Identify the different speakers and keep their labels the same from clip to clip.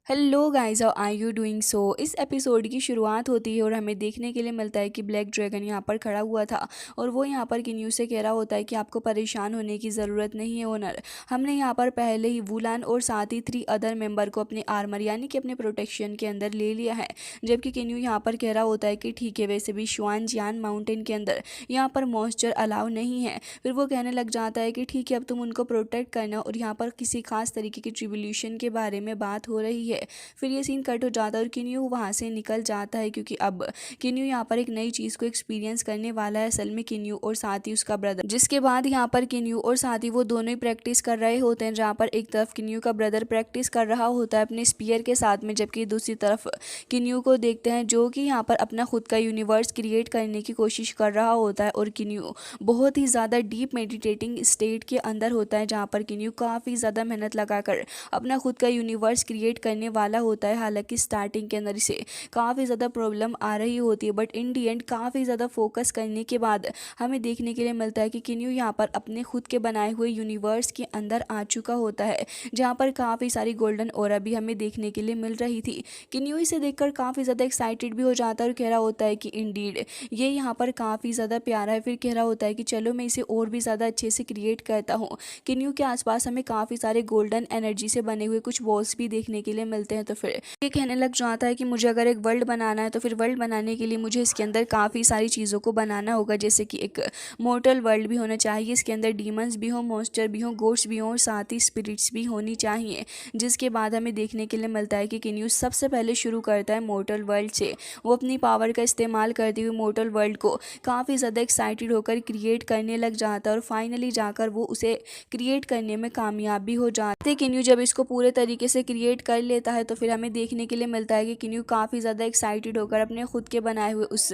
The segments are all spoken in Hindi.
Speaker 1: Hello guys, how are you doing. इस एपिसोड की शुरुआत होती है और हमें देखने के लिए मिलता है कि ब्लैक ड्रैगन यहाँ पर खड़ा हुआ था और वो यहाँ पर किन्यू से कह रहा होता है कि आपको परेशान होने की ज़रूरत नहीं है ओनर। हमने यहाँ पर पहले ही वुलान और साथ ही 3 अदर मेंबर को अपने आर्मर यानी कि अपने प्रोटेक्शन के अंदर ले लिया है। जबकि किन्यू यहाँ पर कह रहा होता है कि ठीक है, वैसे भी शुआनजियान माउंटेन के अंदर यहाँ पर मॉइस्चर अलाउ नहीं है। फिर वो कहने लग जाता है कि ठीक है, अब तुम उनको प्रोटेक्ट करना और यहाँ पर किसी खास तरीके की ट्रिब्यूलेशन के बारे में बात हो रही है। फिर ये सीन कट हो जाता है और किन्यू वहाँ से निकल जाता है क्योंकि अब किन्यू यहाँ पर एक नई चीज़ को एक्सपीरियंस करने वाला है, असल में किन्यू और साथ ही उसका ब्रदर। जिसके बाद यहाँ पर किन्यू और साथ ही वो दोनों ही प्रैक्टिस कर रहे होते हैं, जहाँ पर एक तरफ किन्यू का ब्रदर प्रैक्टिस कर रहा होता है अपने स्पीयर के साथ में, जबकि दूसरी तरफ किन्यू को देखते हैं जो कि यहाँ पर अपना खुद का यूनिवर्स क्रिएट करने की कोशिश कर रहा होता है। और किन्यू बहुत ही ज़्यादा डीप मेडिटेटिंग स्टेट के अंदर होता है, जहाँ पर किन्यू काफ़ी ज़्यादा मेहनत लगाकर अपना खुद का यूनिवर्स क्रिएट करने वाला होता है। हालांकि स्टार्टिंग के अंदर इसे काफ़ी ज़्यादा प्रॉब्लम आ रही होती है, बट इन दी एंड काफ़ी ज़्यादा फोकस करने के बाद हमें देखने के लिए मिलता है कि किन्यू यहाँ पर अपने खुद के बनाए हुए यूनिवर्स के अंदर आ चुका होता है, जहाँ पर काफ़ी सारी गोल्डन ऑरा भी हमें देखने के लिए मिल रही थी। किन्यू इसे देखकर काफ़ी ज़्यादा एक्साइटेड भी हो जाता है और कह रहा होता है कि इंडीड ये यहाँ पर काफ़ी ज़्यादा प्यारा है। फिर कह रहा होता है कि चलो मैं इसे और भी ज़्यादा अच्छे से क्रिएट करता हूँ। किन्यू के आसपास हमें काफ़ी सारे गोल्डन एनर्जी से बने हुए कुछ वॉल्स भी देखने के लिए मिलते हैं। तो फिर ये कहने लग जाता है कि मुझे अगर एक वर्ल्ड बनाना है तो फिर वर्ल्ड बनाने के लिए मुझे इसके अंदर काफ़ी सारी चीज़ों को बनाना होगा, जैसे कि एक मोर्टल वर्ल्ड भी होना चाहिए, इसके अंदर डीमंस भी हों, मॉन्स्टर भी हों, गोड्स भी हों और साथ ही स्पिरिट्स भी होनी चाहिए। जिसके बाद हमें देखने के लिए मिलता है कि किन्यू सबसे पहले शुरू करता है मोर्टल वर्ल्ड से। वो अपनी पावर का इस्तेमाल करते हुए मोर्टल वर्ल्ड को काफ़ी ज़्यादा एक्साइटेड होकर क्रिएट करने लग जाता है और फाइनली जाकर वो उसे क्रिएट करने में कामयाब भी हो जाते हैं। किन्यू जब इसको पूरे तरीके से क्रिएट कर लेता है तो फिर हमें देखने के लिए मिलता है कि किन्यू काफ़ी ज़्यादा एक्साइटेड होकर अपने खुद के बनाए हुए उस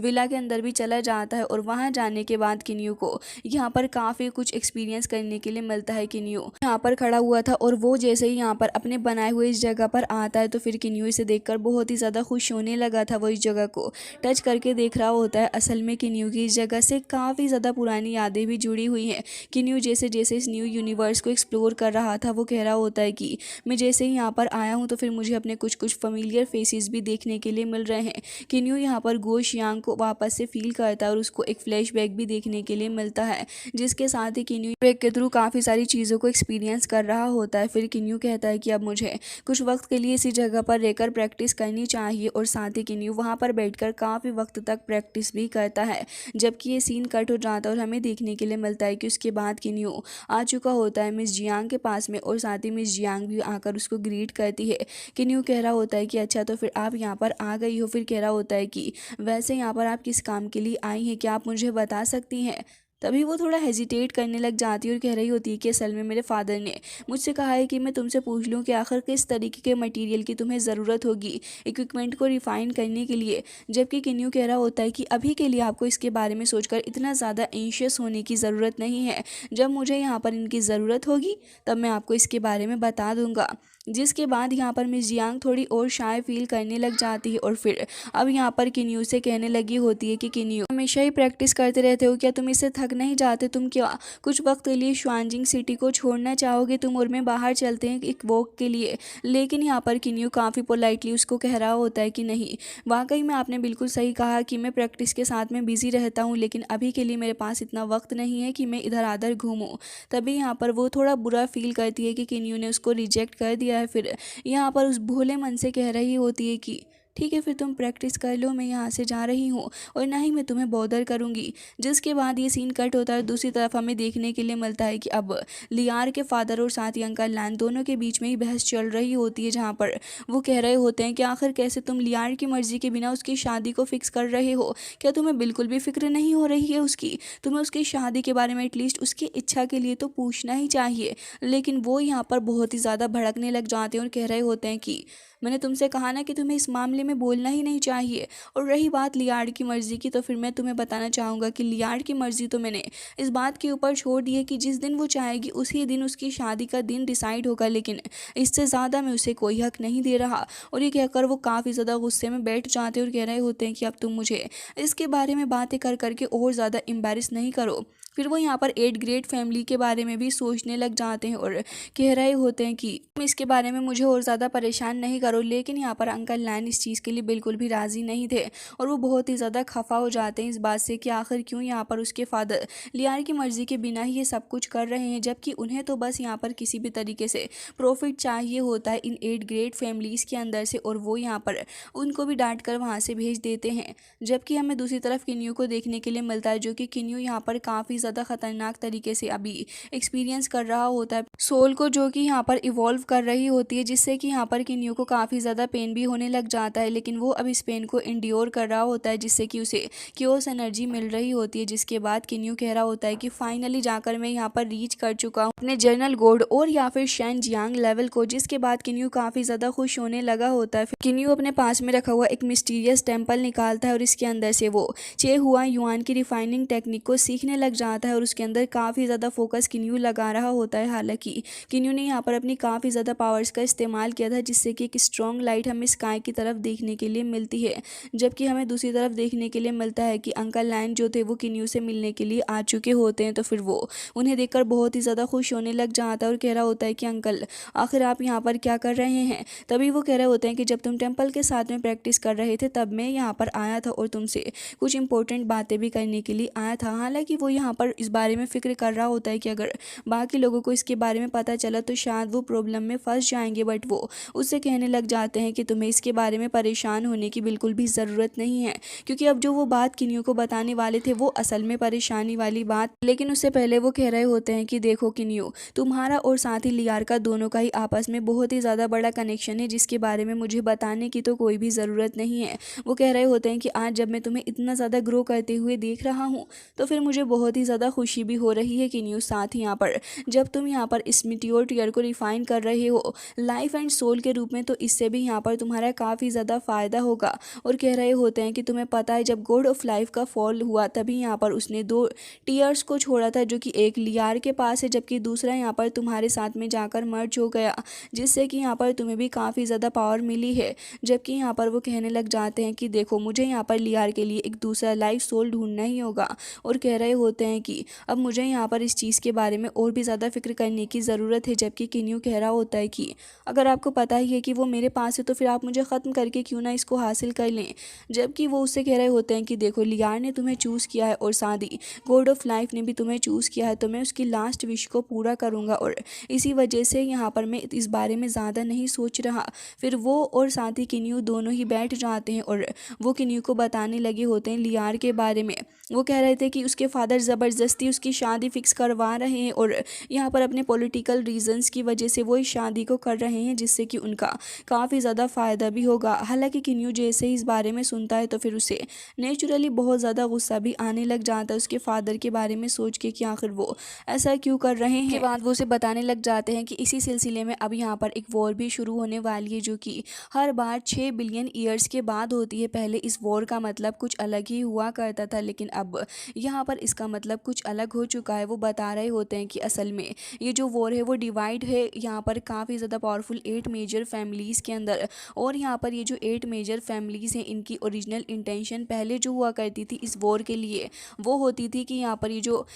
Speaker 1: विला के अंदर भी चला जाता है। और वहाँ जाने के बाद किन्यू को यहाँ पर काफ़ी कुछ एक्सपीरियंस करने के लिए मिलता है। किन्यू यहाँ पर खड़ा हुआ था और वो जैसे ही यहाँ पर अपने बनाए हुए इस जगह पर आता है तो फिर किन्यू इसे देखकर बहुत ही ज़्यादा खुश होने लगा था। वो इस जगह को टच करके देख रहा होता है। असल में किन्यू की इस जगह से काफ़ी ज़्यादा पुरानी यादें भी जुड़ी हुई हैं। किन्यू जैसे जैसे इस न्यू यूनिवर्स को एक्सप्लोर कर रहा था वो कह रहा होता है कि मैं जैसे ही यहाँ पर आया हूँ तो फिर मुझे अपने कुछ कुछ फेमिलियर फेसेस भी देखने के लिए मिल रहे हैं। किन्यू यहाँ पर गो शियांग को वापस से फील करता है और उसको एक फ्लैशबैक भी देखने के लिए मिलता है, जिसके साथ ही किन्यू बैक के थ्रू काफ़ी सारी चीज़ों को एक्सपीरियंस कर रहा होता है। फिर किन्यू कहता है कि अब मुझे कुछ वक्त के लिए इसी जगह पर रहकर प्रैक्टिस करनी चाहिए और साथ ही किन्यू वहाँ पर बैठकर काफ़ी वक्त तक प्रैक्टिस भी करता है। जबकि ये सीन कट हो जाता है और हमें देखने के लिए मिलता है कि उसके बाद किन्यू आ चुका होता है मिस जियांग के पास में और साथ ही मिस जियांग भी आकर उसको ग्रीट करती है। किन्यू कह रहा होता है कि अच्छा, तो फिर आप यहाँ पर आ गई हो। फिर कह रहा होता है कि वैसे यहाँ पर आप किस काम के लिए आई हैं, क्या आप मुझे बता सकती हैं। तभी वो थोड़ा हेजिटेट करने लग जाती है और कह रही होती है कि असल में मेरे फादर ने मुझसे कहा है कि मैं तुमसे पूछ लूँ कि आखिर किस तरीके के मटेरियल की तुम्हें ज़रूरत होगी इक्विपमेंट को रिफ़ाइन करने के लिए। जबकि किन्यू कह रहा होता है कि अभी के लिए आपको इसके बारे में सोचकर इतना ज़्यादा एंशियस होने की ज़रूरत नहीं है। जब मुझे यहाँ पर इनकी ज़रूरत होगी तब मैं आपको इसके बारे में बता दूँगा। जिसके बाद यहाँ पर मिस जियांग थोड़ी और शाय फील करने लग जाती है और फिर अब यहाँ पर किन्यू से कहने लगी होती है कि किन्यू हमेशा ही प्रैक्टिस करते रहते हो, क्या तुम इससे थक नहीं जाते? तुम क्या कुछ वक्त के लिए शुआनजिंग सिटी को छोड़ना चाहोगे? तुम और मैं बाहर चलते हैं एक वॉक के लिए। लेकिन यहाँ पर किन्यू काफ़ी पोलाइटली उसको कह रहा होता है कि नहीं, वाकई में आपने बिल्कुल सही कहा कि मैं प्रैक्टिस के साथ में बिजी रहता हूँ, लेकिन अभी के लिए मेरे पास इतना वक्त नहीं है कि मैं इधर आधर घूमूँ। तभी यहाँ पर वो थोड़ा बुरा फील करती है कि किन्यू ने उसको रिजेक्ट कर दिया है। फिर यहाँ पर उस भोले मन से कह रही होती है कि ठीक है, फिर तुम प्रैक्टिस कर लो, मैं यहाँ से जा रही हूँ और ना ही मैं तुम्हें बॉदर करूँगी। जिसके बाद ये सीन कट होता है। दूसरी तरफ हमें देखने के लिए मिलता है कि अब लियार के फादर और साथ ही अंकल लैन दोनों के बीच में ही बहस चल रही होती है, जहाँ पर वो कह रहे होते हैं कि आखिर कैसे तुम लियार की मर्जी के बिना उसकी शादी को फिक्स कर रहे हो? क्या तुम्हें बिल्कुल भी फिक्र नहीं हो रही है उसकी? तुम्हें उसकी शादी के बारे में एटलीस्ट उसकी इच्छा के लिए तो पूछना ही चाहिए। लेकिन वो यहाँ पर बहुत ही ज़्यादा भड़कने लग जाते हैं और कह रहे होते हैं कि मैंने तुमसे कहा ना कि तुम्हें इस मामले में बोलना ही नहीं चाहिए। और रही बात लियार्ड की मर्ज़ी की, तो फिर मैं तुम्हें बताना चाहूँगा कि लियार्ड की मर्ज़ी तो मैंने इस बात के ऊपर छोड़ दी है कि जिस दिन वो चाहेगी उसी दिन उसकी शादी का दिन डिसाइड होगा, लेकिन इससे ज़्यादा मैं उसे कोई हक नहीं दे रहा। और ये कहकर वो काफ़ी ज़्यादा गुस्से में बैठ जाते हैं और कह रहे होते हैं कि अब तुम मुझे इसके बारे में बातें कर करके और ज़्यादा एम्बैरेस नहीं करो। फिर वो यहाँ पर 8 ग्रेट फैमिली के बारे में भी सोचने लग जाते हैं और कह रहे होते हैं कि तुम इसके बारे में मुझे और ज़्यादा परेशान नहीं करो। लेकिन यहाँ पर अंकल लैन इस चीज़ के लिए बिल्कुल भी राज़ी नहीं थे और वो बहुत ही ज़्यादा खफा हो जाते हैं इस बात से कि आखिर क्यों यहाँ पर उसके फादर लियार की मर्ज़ी के बिना ही ये सब कुछ कर रहे हैं, जबकि उन्हें तो बस यहाँ पर किसी भी तरीके से प्रॉफिट चाहिए होता है इन 8 ग्रेट फैमिलीज़ के अंदर से, और वो यहाँ पर उनको भी डांट कर वहाँ से भेज देते हैं। जबकि हमें दूसरी तरफ किन्यू को देखने के लिए मिलता है, जो कि किन्यू यहाँ पर काफ़ी ज़्यादा खतरनाक तरीके से अभी एक्सपीरियंस कर रहा होता है सोल को, जो कि यहाँ पर इवॉल्व कर रही होती है, जिससे कि यहाँ पर किन्यू को काफ़ी ज़्यादा पेन भी होने लग जाता है। लेकिन वो अब इस पेन को इंड्योर कर रहा होता है, जिससे कि उसे क्योस एनर्जी मिल रही होती है। जिसके बाद किन्यू कह रहा होता है कि फाइनली जाकर मैं यहाँ पर रीच कर चुका हूँ अपने जर्नल गोड और या फिर शैन जियांग लेवल को। जिसके बाद किन्यू काफ़ी ज़्यादा खुश होने लगा होता है। फिर किन्यू अपने पास में रखा हुआ एक मिस्टीरियस टेम्पल निकालता है और इसके अंदर से वो चे हुआ युआन की रिफाइनिंग टेक्निक को सीखने लग जाता है और उसके अंदर काफ़ी ज़्यादा फोकस किन्यू लगा रहा होता है। हालांकि किन्यू ने यहाँ पर अपनी काफ़ी ज़्यादा पावर्स का इस्तेमाल किया था, जिससे कि एक स्ट्रॉन्ग लाइट हमें स्काई की तरफ देखने के लिए मिलती है। जबकि हमें दूसरी तरफ देखने के लिए मिलता है कि अंकल लैन जो थे वो किन्यू से मिलने के लिए आ चुके होते हैं। तो फिर वो उन्हें देखकर बहुत ही ज़्यादा खुश होने लग जाता है और कह रहा होता है कि अंकल आखिर आप यहाँ पर क्या कर रहे हैं। तभी वो कह रहे होते हैं कि जब तुम टेम्पल के साथ में प्रैक्टिस कर रहे थे तब मैं यहाँ पर आया था और तुमसे कुछ इंपॉर्टेंट बातें भी करने के लिए आया था। हालांकि वो यहाँ पर इस बारे में फिक्र कर रहा होता है कि अगर बाकी लोगों को इसके बारे में पता चला तो शायद वो प्रॉब्लम में फंस जाएंगे, बट वो उससे कहने लग जाते हैं कि तुम्हें इसके बारे में परेशान होने की बिल्कुल भी ज़रूरत नहीं है, क्योंकि अब जो वो बात किन्यू को बताने वाले थे वो असल में परेशानी वाली बात। लेकिन उससे पहले वो कह रहे होते हैं कि देखो किन्यू, तुम्हारा और साथ ही लियार का दोनों का ही आपस में बहुत ही ज़्यादा बड़ा कनेक्शन है, जिसके बारे में मुझे बताने की तो कोई भी ज़रूरत नहीं है। वो कह रहे होते हैं कि आज जब मैं तुम्हें इतना ज़्यादा ग्रो करते हुए देख रहा हूँ तो फिर मुझे बहुत ही ज़्यादा खुशी भी हो रही है किन्यू। साथ ही यहाँ पर जब तुम यहाँ पर इस मिटियोर टीयर को रिफाइन कर रहे हो लाइफ एंड सोल के रूप में, तो इससे भी यहाँ पर तुम्हारा काफ़ी ज़्यादा फ़ायदा होगा। और कह रहे होते हैं कि तुम्हें पता है जब गॉड ऑफ लाइफ का फॉल हुआ तभी यहाँ पर उसने 2 टीयर्स को छोड़ा था, जो कि एक लियार के पास है जबकि दूसरा यहाँ पर तुम्हारे साथ में जाकर मर्ज हो गया, जिससे कि यहाँ पर तुम्हें भी काफ़ी ज़्यादा पावर मिली है। जबकि यहाँ पर वो कहने लग जाते हैं कि देखो मुझे यहाँ पर लियार के लिए एक दूसरा लाइफ सोल ढूंढना ही होगा। और कह रहे होते हैं कि अब मुझे यहाँ पर इस चीज़ के बारे में और भी ज़्यादा फिक्र करने की ज़रूरत है। जबकि किन्यू कह रहा होता है कि अगर आपको पता ही है कि वो मेरे पास है तो फिर आप मुझे ख़त्म करके क्यों ना इसको हासिल कर लें। जबकि वो उससे कह रहे होते हैं कि देखो लियार ने तुम्हें चूज़ किया है और साथ ही गॉड ऑफ लाइफ ने भी तुम्हें चूज़ किया है, तो मैं उसकी लास्ट विश को पूरा करूँगा और इसी वजह से यहाँ पर मैं इस बारे में ज़्यादा नहीं सोच रहा। फिर वो और साथ ही किन्यू दोनों ही बैठ जाते हैं और वो किन्यू को बताने लगे होते हैं लियार के बारे में। वो कह रहे थे कि उसके फादर ज़बरदस्ती उसकी शादी फिक्स करवा रहे हैं और यहाँ पर अपने पॉलिटिकल रीजंस की वजह से वो इस शादी को कर रहे हैं, जिससे कि उनका काफ़ी ज़्यादा फ़ायदा भी होगा। हालांकि किन्यू जैसे ही इस बारे में सुनता है तो फिर उसे नेचुरली बहुत ज़्यादा गुस्सा भी आने लग जाता है उसके फादर के बारे में सोच के कि आखिर वो ऐसा क्यों कर रहे हैं। के बाद वो उसे बताने लग जाते हैं कि इसी सिलसिले में अब यहाँ पर एक वॉर भी शुरू होने वाली है, जो कि हर बार 6 बिलियन ईयर्स के बाद होती है। पहले इस वॉर का मतलब कुछ अलग ही हुआ करता था, लेकिन अब यहाँ पर इसका मतलब कुछ अलग हो चुका है। वो बता रहे होते हैं कि असल में ये जो वॉर है वो डिवाइड है यहाँ पर काफ़ी ज़्यादा पावरफुल 8 मेजर फैमिलीज़ के अंदर। और यहाँ पर ये जो 8 मेजर फैमिलीज़ हैं इनकी ओरिजिनल इंटेंशन पहले जो हुआ करती थी इस वॉर के लिए वो होती थी कि यहाँ पर ये जो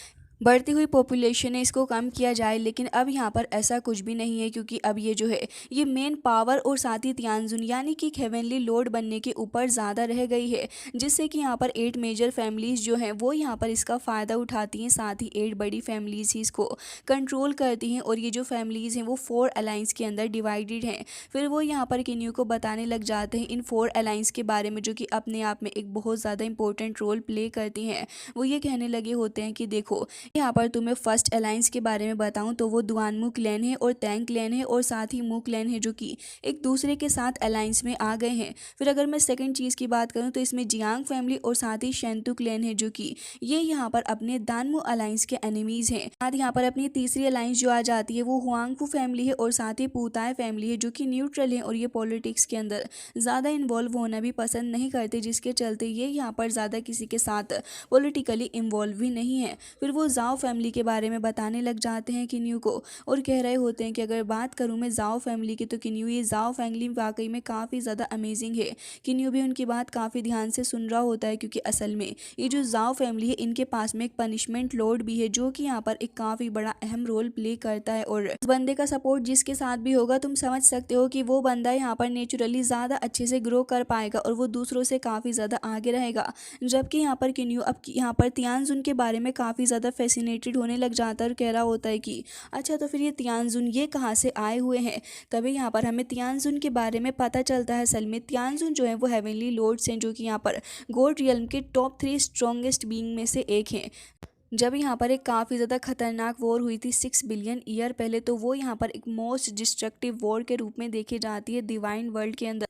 Speaker 1: बढ़ती हुई पॉपुलेशन है इसको कम किया जाए। लेकिन अब यहाँ पर ऐसा कुछ भी नहीं है, क्योंकि अब ये जो है ये मेन पावर और साथ ही तियानजुन यानी कि हेवनली लॉर्ड बनने के ऊपर ज़्यादा रह गई है, जिससे कि यहाँ पर 8 मेजर फैमिलीज़ जो हैं वो यहाँ पर इसका फ़ायदा उठाती हैं। साथ ही 8 बड़ी फैमिलीज़ ही इसको कंट्रोल करती हैं और ये जो फैमिलीज़ हैं वो 4 अलाइंस के अंदर डिवाइडेड हैं। फिर वो यहाँ पर किन्यू को बताने लग जाते हैं इन 4 अलाइंस के बारे में, जो कि अपने आप में एक बहुत ज़्यादा इंपॉर्टेंट रोल प्ले करती हैं। वो ये कहने लगे होते हैं कि देखो यहाँ पर तुम्हें फर्स्ट अलायंस के बारे में बताऊं तो वो दुआनमू क्लैन है और टैंग क्लैन है और साथ ही मू क्लैन है, जो कि एक दूसरे के साथ अलायंस में आ गए हैं। फिर अगर मैं सेकंड चीज़ की बात करूं तो इसमें जियांग फैमिली और साथ ही शेंतु क्लैन है, जो कि ये यहाँ पर अपने दानमू अलायंस के एनिमीज हैं। साथ यहाँ पर अपनी तीसरी अलायंस जो आ जाती है वो हुआंगफू फैमिली है और साथ ही पूताए फैमिली है, जो कि न्यूट्रल है और ये पॉलिटिक्स के अंदर ज़्यादा इन्वॉल्व होना भी पसंद नहीं करते, जिसके चलते ये यहाँ पर ज़्यादा किसी के साथ पॉलिटिकली इन्वॉल्व भी नहीं है। फिर वो जाओ फैमिली के बारे में बताने लग जाते हैं किन्यू को और कह रहे होते हैं कि अगर बात करूँ मैं जाओ फैमिली की तो किन्यू ये जाओ फैमिली वाकई में काफ़ी ज़्यादा अमेजिंग है। किन्यू भी उनकी बात काफ़ी ध्यान से सुन रहा होता है क्योंकि असल में ये जो जाओ फैमिली है इनके पास में एक पनिशमेंट लॉर्ड भी है जो कि यहाँ पर एक काफ़ी बड़ा अहम रोल प्ले करता है और इस बंदे का सपोर्ट जिसके साथ भी होगा तुम समझ सकते हो कि वो बंदा यहाँ पर नेचुरली ज़्यादा अच्छे से ग्रो कर पाएगा और वो दूसरों से काफ़ी ज़्यादा आगे रहेगा। जबकि यहाँ पर किन्यू अब यहाँ पर तियानजुन के बारे में काफ़ी ज़्यादा फैसिनेटेड होने लग जाता है और कह रहा होता है कि अच्छा तो फिर ये तियानजुन ये कहाँ से आए हुए हैं। तभी यहाँ पर हमें तियानजुन के बारे में पता चलता है असल में तियानजुन जो है वो हेवनली लॉर्ड्स हैं जो कि यहाँ पर गॉड रियल्म के टॉप 3 स्ट्रॉन्गेस्ट बीइंग में से एक हैं। जब यहाँ पर एक काफ़ी ज़्यादा खतरनाक वॉर हुई थी 6 बिलियन ईयर पहले तो वो यहाँ पर एक मोस्ट डिस्ट्रक्टिव वॉर के रूप में देखी जाती है डिवाइन वर्ल्ड के अंदर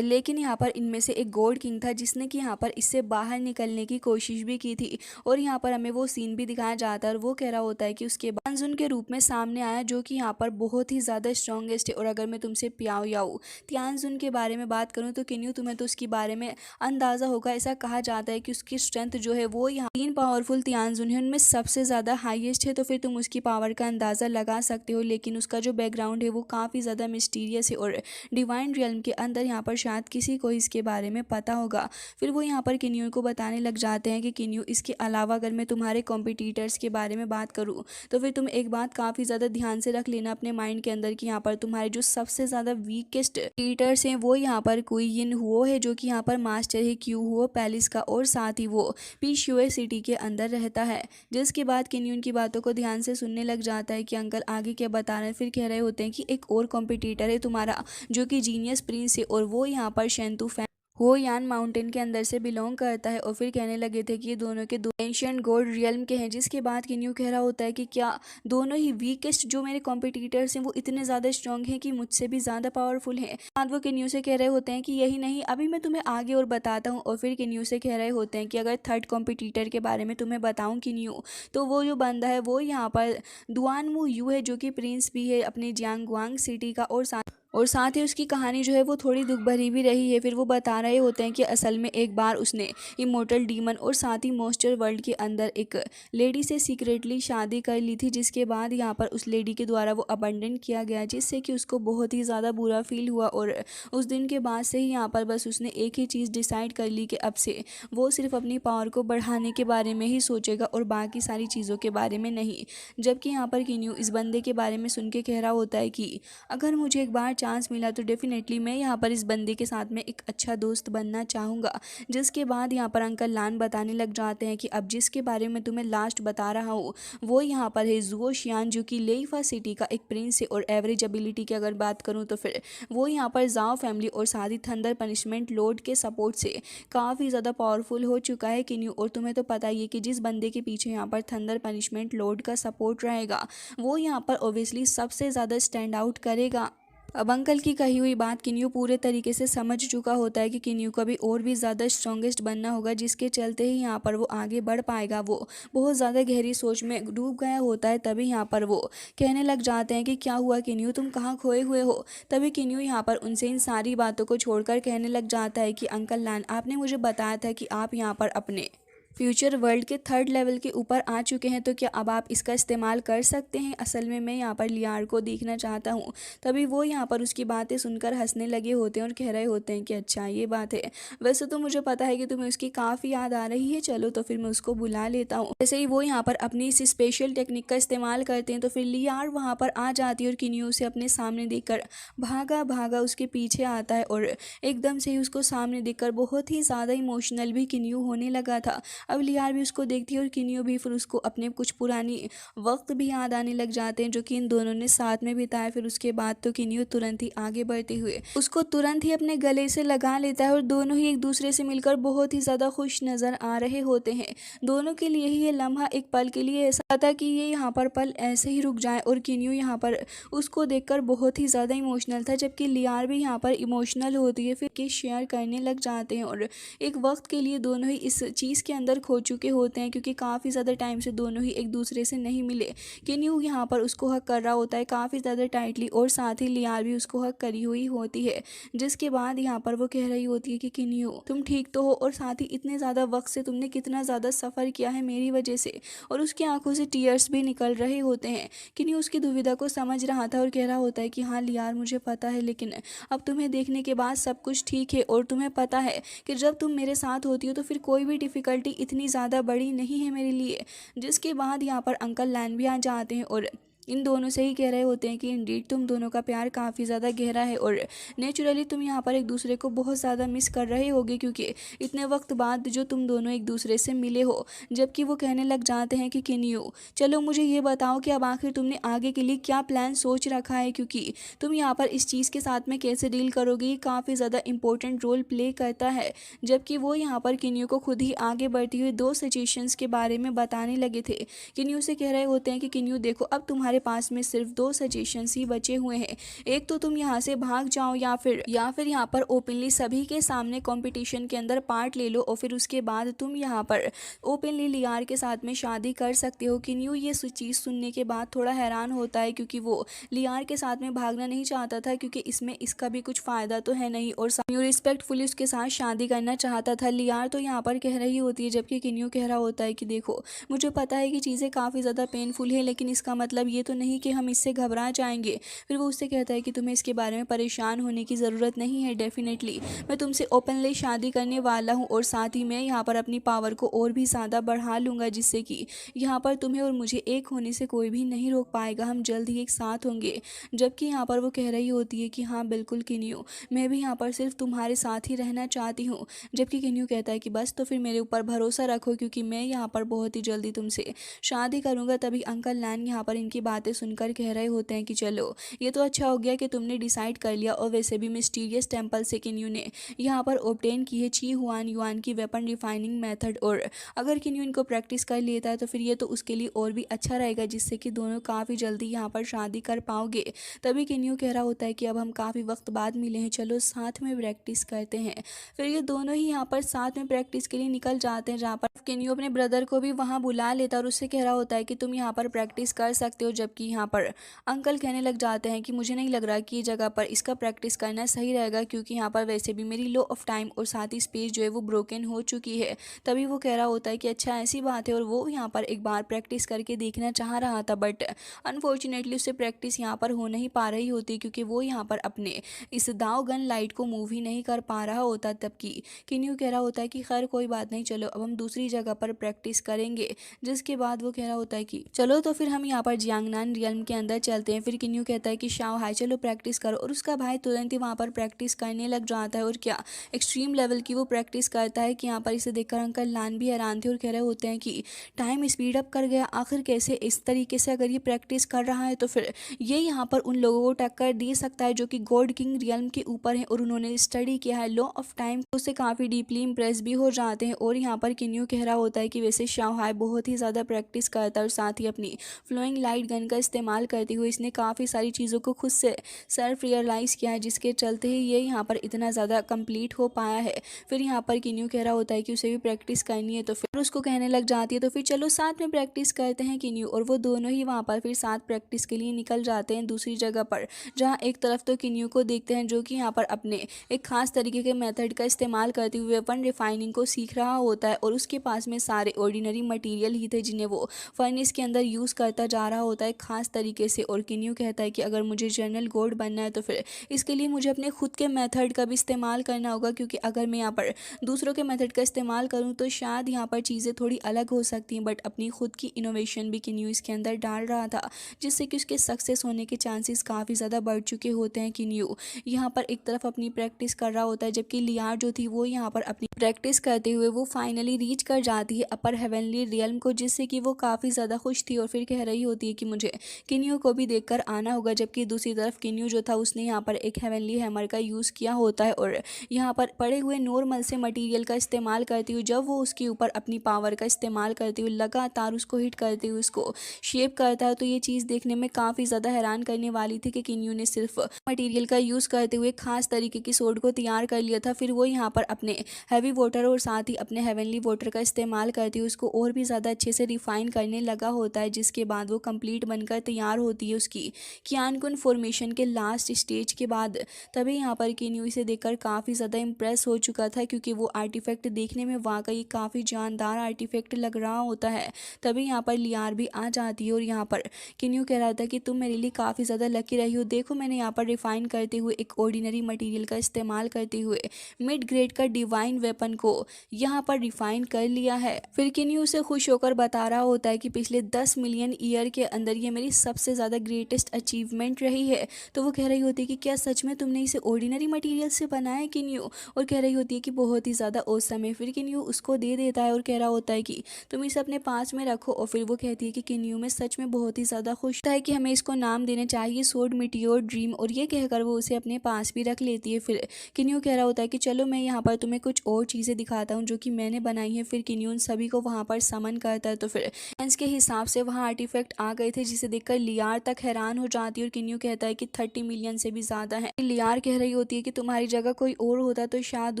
Speaker 1: लेकिन यहाँ पर इनमें से एक गॉड किंग था जिसने कि यहाँ पर इससे बाहर निकलने की कोशिश भी की थी और यहाँ पर हमें वो सीन भी दिखाया जाता है और वो कह रहा होता है कि उसके बाद तियानजुन के रूप में सामने आया जो कि यहाँ पर बहुत ही ज़्यादा स्ट्रॉन्गेस्ट है। और अगर मैं तुमसे प्याओ याओ तियानजुन के बारे में बात करूँ तो किन्यू तुम्हें तो उसके बारे में अंदाज़ा होगा। ऐसा कहा जाता है कि उसकी स्ट्रेंथ जो है वो यहाँ 3 पावरफुल तियानजुन है उनमें सबसे ज़्यादा हाईएस्ट है तो फिर तुम उसकी पावर का अंदाज़ा लगा सकते हो। लेकिन उसका जो बैकग्राउंड है वो काफ़ी ज़्यादा मिस्टीरियस है और डिवाइन रियल्म के अंदर यहाँ पर शायद किसी को इसके बारे में पता होगा। फिर वो यहाँ पर किन्यू को बताने लग जाते हैं कि किन्यू इसके अलावा अगर मैं तुम्हारे कॉम्पिटिटर्स के बारे में बात करूँ तो फिर तुम एक बात काफ़ी ज़्यादा ध्यान से रख लेना अपने माइंड के अंदर कि यहाँ पर तुम्हारे जो सबसे ज़्यादा वीकेस्ट टीटर्स हैं वो यहाँ पर क्वीन हुओ है जो कि यहाँ पर मास्टर है क्यू हुओ पैलेस का और साथ ही वो पीशुए सिटी के अंदर रहता है। जिसके बाद किन्यू उनकी बातों को ध्यान से सुनने लग जाता है कि अंकल आगे क्या बता रहे हैं। फिर कह रहे होते हैं कि एक और कॉम्पिटिटर है तुम्हारा जो कि जीनियस प्रिंस है और वो यहाँ पर शेंतु फैन वो यान माउंटेन के अंदर से बिलोंग करता है। और फिर कहने लगे थे कि ये दोनों के दो एंशिएंट गॉड रियल्म के हैं। जिसके बाद किन्यू कह रहा होता है कि क्या दोनों ही वीकेस्ट जो मेरे कॉम्पिटिटर्स हैं वो इतने ज़्यादा स्ट्रॉन्ग हैं कि मुझसे भी ज़्यादा पावरफुल हैं। बाद वो किन्यू से कह रहे होते हैं कि यही नहीं अभी मैं तुम्हें आगे और बताता हूँ। और फिर किन्यू से कह रहे होते हैं कि अगर थर्ड कॉम्पिटिटर के बारे में तुम्हें बताऊँ किन्यू तो वो जो बंदा है वो यहाँ पर दुआनमू यू है जो कि प्रिंस भी है अपने जियांगवांग सिटी का और साथ ही उसकी कहानी जो है वो थोड़ी दुख भरी भी रही है। फिर वो बता रहे होते हैं कि असल में एक बार उसने इमोर्टल डीमन और साथ ही मॉन्स्टर वर्ल्ड के अंदर एक लेडी से सीक्रेटली शादी कर ली थी जिसके बाद यहाँ पर उस लेडी के द्वारा वो अबंडन किया गया जिससे कि उसको बहुत ही ज़्यादा बुरा फील हुआ। और उस दिन के बाद से ही यहाँ पर बस उसने एक ही चीज़ डिसाइड कर ली कि अब से वो सिर्फ अपनी पावर को बढ़ाने के बारे में ही सोचेगा और बाकी सारी चीज़ों के बारे में नहीं। जबकि यहाँ पर किन्यू इस बंदे के बारे में सुन के कह रहा होता है कि अगर मुझे एक बार चांस मिला तो डेफिनेटली मैं यहाँ पर इस बंदे के साथ में एक अच्छा दोस्त बनना चाहूँगा। जिसके बाद यहाँ पर अंकल लान बताने लग जाते हैं कि अब जिसके बारे में तुम्हें लास्ट बता रहा हूँ वो यहाँ पर है जुओ शियान जो कि लेईफा सिटी का एक प्रिंस है। और एवरेज एबिलिटी की अगर बात करूँ तो फिर वो यहाँ पर जाओ फैमिली और साथ ही थंडर पनिशमेंट लॉर्ड के सपोर्ट से काफ़ी ज़्यादा पावरफुल हो चुका है किन्यू। और तुम्हें तो पता ही है कि जिस बंदे के पीछे यहाँ पर थंडर पनिशमेंट लॉर्ड का सपोर्ट रहेगा वो यहाँ पर ओबियसली सबसे ज़्यादा स्टैंड आउट करेगा। अब अंकल की कही हुई बात किन्यू पूरे तरीके से समझ चुका होता है कि किन्यू को अभी और भी ज़्यादा स्ट्रॉन्गेस्ट बनना होगा जिसके चलते ही यहाँ पर वो आगे बढ़ पाएगा। वो बहुत ज़्यादा गहरी सोच में डूब गया होता है। तभी यहाँ पर वो कहने लग जाते हैं कि क्या हुआ किन्यू तुम कहाँ खोए हुए हो। तभी किन्यू यहाँ पर उनसे इन सारी बातों को छोड़कर कहने लग जाता है कि अंकल लान आपने मुझे बताया था कि आप यहाँ पर अपने फ्यूचर वर्ल्ड के 3rd लेवल के ऊपर आ चुके हैं तो क्या अब आप इसका इस्तेमाल कर सकते हैं। असल में मैं यहाँ पर लियार को देखना चाहता हूँ। तभी वो यहाँ पर उसकी बातें सुनकर हंसने लगे होते हैं और कह रहे होते हैं कि अच्छा ये बात है। वैसे तो मुझे पता है कि तुम्हें उसकी काफ़ी याद आ रही है चलो तो फिर मैं उसको बुला लेता हूँ। जैसे ही वो यहाँ पर अपनी इस स्पेशल टेक्निक का इस्तेमाल करते हैं तो फिर लियार वहाँ पर आ जाती है और किन्यू उसे अपने सामने देखकर भागा भागा उसके पीछे आता है। और एकदम से ही उसको सामने देखकर बहुत ही ज़्यादा इमोशनल भी किन्यू होने लगा था। अब लियार भी उसको देखती है और किन्यू भी फिर उसको अपने कुछ पुरानी वक्त भी याद आने लग जाते हैं जो कि इन दोनों ने साथ में बिताया। फिर उसके बाद तो किन्यू तुरंत ही आगे बढ़ते हुए उसको तुरंत ही अपने गले से लगा लेता है और दोनों ही एक दूसरे से मिलकर बहुत ही ज़्यादा खुश नज़र आ रहे होते हैं। दोनों के लिए ही ये लम्हा एक पल के लिए ऐसा था कि ये यहाँ पर पल ऐसे ही रुक जाए। और किन्यू यहाँ पर उसको देखकर बहुत ही ज़्यादा इमोशनल था जबकि लियार भी यहाँ पर इमोशनल होती है। फिर किस शेयर करने लग जाते हैं और एक वक्त के लिए दोनों ही इस चीज़ के अंदर अंदर खो चुके होते हैं क्योंकि काफ़ी ज़्यादा टाइम से दोनों ही एक दूसरे से नहीं मिले। किन्यू यहाँ पर उसको हक कर रहा होता है काफ़ी ज़्यादा टाइटली और साथ ही लियार भी उसको हक करी हुई होती है, जिसके बाद यहाँ पर वो कह रही होती है कि किन्यू तुम ठीक तो हो, और साथ ही इतने ज़्यादा वक्त से तुमने कितना ज़्यादा सफ़र किया है मेरी वजह से, और उसकी आंखों से टीयर्स भी निकल रहे होते हैं। किन्यू उसकी दुविधा को समझ रहा था और कह रहा होता है कि हाँ लियार मुझे पता है, लेकिन अब तुम्हें देखने के बाद सब कुछ ठीक है, और तुम्हें पता है कि जब तुम मेरे साथ होती हो तो फिर कोई भी डिफ़िकल्टी इतनी ज़्यादा बड़ी नहीं है मेरे लिए। जिसके बाद यहाँ पर अंकल लैन भी आ जाते हैं और इन दोनों से ही कह रहे होते हैं कि इंडीड तुम दोनों का प्यार काफ़ी ज़्यादा गहरा है, और नेचुरली तुम यहाँ पर एक दूसरे को बहुत ज़्यादा मिस कर रहे होगे क्योंकि इतने वक्त बाद जो तुम दोनों एक दूसरे से मिले हो। जबकि वो कहने लग जाते हैं कि किन्यू चलो मुझे ये बताओ कि अब आखिर तुमने आगे के लिए क्या प्लान सोच रखा है, क्योंकि तुम यहाँ पर इस चीज़ के साथ में कैसे डील करोगे ये काफ़ी ज़्यादा इंपॉर्टेंट रोल प्ले करता है। जबकि वो यहाँ पर किन्यू को खुद ही आगे बढ़ती हुई 2 सजेशंस के बारे में बताने लगे थे। किन्यू से कह रहे होते हैं कि किन्यू देखो, अब तुम्हारे पास में सिर्फ 2 सजेशंस ही बचे हुए हैं। एक तो तुम यहाँ से भाग जाओ, या फिर यहाँ पर ओपनली सभी के सामने कंपटीशन के अंदर पार्ट ले लो, और फिर उसके बाद तुम यहाँ पर ओपनली लियार के साथ में शादी कर सकते हो। किन्यू ये चीज़ सुनने के बाद थोड़ा हैरान होता है क्योंकि वो लियार के साथ में भागना नहीं चाहता था, क्योंकि इसमें इसका भी कुछ फ़ायदा तो है नहीं, और किन्यू रिस्पेक्टफुली उसके साथ शादी करना चाहता था। लियार तो यहाँ पर कह रही होती है, जबकि किन्यू कह रहा होता है कि देखो मुझे पता है कि चीज़ें काफ़ी ज़्यादा पेनफुल है, लेकिन इसका मतलब ये तो नहीं कि हम इससे घबरा जाएंगे। फिर वो उससे कहता है कि तुम्हें इसके बारे में परेशान होने की ज़रूरत नहीं है। डेफिनेटली मैं तुमसे ओपनली शादी करने वाला हूँ, और साथ ही मैं यहाँ पर अपनी पावर को और भी ज़्यादा बढ़ा लूँगा, जिससे कि यहाँ पर तुम्हें और मुझे एक होने से कोई भी नहीं रोक पाएगा, हम जल्द ही एक साथ होंगे। जबकि यहाँ पर वो कह रही होती है कि हाँ बिल्कुल किन्यू, मैं भी यहाँ पर सिर्फ तुम्हारे साथ ही रहना चाहती हूँ। जबकि किन्यू कहता है कि बस तो फिर मेरे ऊपर भरोसा रखो, क्योंकि मैं यहाँ पर बहुत ही जल्दी तुमसे शादी करूँगा। तभी अंकल लैन यहाँ पर इनकी बातें सुनकर कह रहे होते हैं कि चलो ये तो अच्छा हो गया कि तुमने डिसाइड कर लिया, और वैसे भी मिस्टीरियस टेम्पल से किन्यू ने यहाँ पर ऑब्टेन की है ची हुआन युआन की वेपन रिफाइनिंग मेथड, और अगर किन्यू इनको प्रैक्टिस कर लेता है तो फिर ये तो उसके लिए और भी अच्छा रहेगा, जिससे कि दोनों काफ़ी जल्दी यहाँ पर शादी कर पाओगे। तभी किन्यू कह रहा होता है कि अब हम काफ़ी वक्त बाद मिले हैं, चलो साथ में प्रैक्टिस करते हैं। फिर ये दोनों ही यहाँ पर साथ में प्रैक्टिस के लिए निकल जाते हैं, जहाँ पर किन्यू अपने ब्रदर को भी वहाँ बुला लेता है और उससे कह रहा होता है कि तुम यहाँ पर प्रैक्टिस कर सकते हो। जबकि यहाँ पर अंकल कहने लग जाते हैं कि मुझे नहीं लग रहा कि ये जगह पर इसका प्रैक्टिस करना सही रहेगा, क्योंकि यहाँ पर वैसे भी मेरी लॉ ऑफ टाइम और साथ ही स्पेस जो है वो ब्रोकन हो चुकी है। तभी वो कह रहा होता है कि अच्छा ऐसी बात है, और वो यहाँ पर एक बार प्रैक्टिस करके देखना चाह रहा था, बट अनफॉर्चुनेटली उससे प्रैक्टिस यहाँ पर हो नहीं पा रही होती, क्योंकि वो यहाँ पर अपने इस दाव गन लाइट को मूव ही नहीं कर पा रहा होता। तब की किन्यू कह रहा होता है कि खैर कोई बात नहीं, चलो अब हम दूसरी जगह पर प्रैक्टिस करेंगे। जिसके बाद वो कह रहा होता है कि चलो तो फिर हम यहाँ पर जियांगनान रियल्म के अंदर चलते हैं। फिर किन्यू कहता है कि शाओ हाय चलो प्रैक्टिस करो, और उसका भाई तुरंत ही वहाँ पर प्रैक्टिस करने लग जाता है, और क्या एक्सट्रीम लेवल की वो प्रैक्टिस करता है कि यहाँ पर इसे देखकर अंकल लान भी हैरान थे और कह रहे होते हैं कि टाइम स्पीड अप कर गया, आखिर कैसे इस तरीके से अगर ये प्रैक्टिस कर रहा है तो फिर ये यहाँ पर उन लोगों को टक्कर दे सकता है जो कि गॉड किंग रियल्म के ऊपर है और उन्होंने स्टडी किया है लॉ ऑफ टाइम। उससे काफ़ी डीपली इंप्रेस भी हो जाते हैं। और यहाँ पर किन्यू कह रहा होता है कि वैसे शाओहाई बहुत ही ज़्यादा प्रैक्टिस करता है, और साथ ही अपनी फ्लोइंग लाइट गन का इस्तेमाल करते हुए इसने काफ़ी सारी चीज़ों को खुद से सेल्फ रियलाइज़ किया है, जिसके चलते ही ये यहाँ पर इतना ज़्यादा कंप्लीट हो पाया है। फिर यहाँ पर किन्यू कह रहा होता है कि उसे भी प्रैक्टिस करनी है, तो फिर उसको कहने लग जाती है तो फिर चलो साथ में प्रैक्टिस करते हैं किन्यू। और वो दोनों ही वहाँ पर फिर साथ प्रैक्टिस के लिए निकल जाते हैं दूसरी जगह पर, जहाँ एक तरफ तो किन्यू को देखते हैं जो कि यहाँ पर अपने एक खास तरीके के मेथड का इस्तेमाल करते हुए वेपन रिफाइनिंग को सीख रहा होता है, और उसके पास में सारे ऑर्डिनरी मटेरियल ही थे जिन्हें वो फर्नेस के अंदर यूज़ करता जा रहा होता है खास तरीके से। और किन्यू कहता है कि अगर मुझे जनरल गोड बनना है तो फिर इसके लिए मुझे अपने खुद के मेथड का भी इस्तेमाल करना होगा, क्योंकि अगर मैं यहाँ पर दूसरों के मेथड का इस्तेमाल करूँ तो शायद यहाँ पर चीज़ें थोड़ी अलग हो सकती हैं। बट अपनी खुद की इनोवेशन भी किन्यू इसके अंदर डाल रहा था, जिससे कि उसके सक्सेस होने के चांसेस काफ़ी ज़्यादा बढ़ चुके होते हैं। किन्यू यहाँ पर एक तरफ अपनी प्रैक्टिस कर रहा होता है, जबकि लियार जो थी वो यहाँ पर अपनी प्रैक्टिस करते हुए वो फाइनली रीच कर जाती है अपर हेवनली रियल्म को, जिससे कि वो काफ़ी ज़्यादा खुश थी और फिर कह रही होती है कि मुझे मुझे किन्यू को भी देखकर आना होगा। जबकि दूसरी तरफ किन्यू जो था उसने यहाँ पर एक हेवनली हैमर का यूज़ किया होता है और यहाँ पर पड़े हुए नॉर्मल से मटेरियल का इस्तेमाल करती हुई जब वो उसके ऊपर अपनी पावर का इस्तेमाल करती हुई लगातार उसको हिट करते हुए उसको शेप करता है, तो ये चीज़ देखने में काफ़ी ज़्यादा हैरान करने वाली थी कि किन्यू ने सिर्फ मटेरियल का यूज़ करते हुए खास तरीके की सोड को तैयार कर लिया था। फिर वो यहाँ पर अपने हैवी वाटर और साथ ही अपने हेवनली वाटर का इस्तेमाल करते हुए उसको और भी ज़्यादा अच्छे से रिफाइन करने लगा होता है, जिसके बाद वो कंप्लीट बनकर तैयार होती है उसकी क्यानकुन फॉर्मेशन के लास्ट स्टेज के बाद। तभी यहाँ पर किन्यू इसे देखकर काफ़ी ज़्यादा इम्प्रेस हो चुका था, क्योंकि वो आर्टिफैक्ट देखने में वाकई काफ़ी जानदार आर्टिफैक्ट लग रहा होता है। तभी यहाँ पर लियार भी आ जाती है और यहाँ पर किन्यू कह रहा था कि तुम मेरे लिए काफ़ी ज़्यादा लकी रही हो, देखो मैंने यहाँ पर रिफाइन करते हुए एक ऑर्डिनरी मटेरियल का इस्तेमाल करते हुए मिड ग्रेड का डिवाइन वेपन को यहाँ पर रिफाइन कर लिया है। फिर किन्यू से खुश होकर बता रहा होता है कि पिछले 10 मिलियन ईयर के अंदर ये मेरी सबसे ज़्यादा ग्रेटेस्ट अचीवमेंट रही है। तो वो कह रही होती है कि क्या सच में तुमने इसे ऑर्डिनरी मटेरियल से बनाया है किन्यू, और कह रही होती है कि बहुत ही ज़्यादा औसम है। फिर किन्यू उसको दे देता है और कह रहा होता है कि तुम इसे अपने पास में रखो। और फिर वो कहती है कि किन्यू में सच में बहुत ही ज़्यादा खुश है कि हमें इसको नाम देना चाहिए सोड मिटियोर ड्रीम, और ये कहकर वो उसे अपने पास भी रख लेती है। फिर किन्यू कह रहा होता है कि चलो मैं यहाँ पर तुम्हें कुछ और चीज़ें दिखाता हूँ जो कि मैंने बनाई है। फिर किन्यू उन सभी को वहाँ पर समन करता है। तो फिर के हिसाब से वहाँ आर्टिफैक्ट आ गए थे, जिसे देखकर लियार तक हैरान हो जाती है और किन्यू कहता है कि 30 मिलियन से भी ज़्यादा है। लियार कह रही होती है कि तुम्हारी जगह कोई और होता तो शायद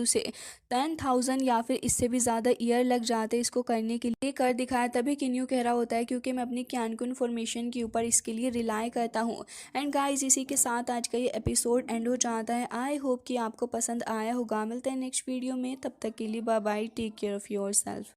Speaker 1: उसे 10,000 या फिर इससे भी ज़्यादा ईयर लग जाते इसको करने के लिए कर दिखाया। तभी किन्यू कह रहा होता है क्योंकि मैं अपनी क्यानकुन फॉर्मेशन के ऊपर इसके लिए रिलाई करता हूँ। एंड गाइस, इसी के साथ आज का ये एपिसोड एंड हो जाता है। आई होप कि आपको पसंद आया होगा। मिलते हैं नेक्स्ट वीडियो में, तब तक के लिए bye bye, take care of your self.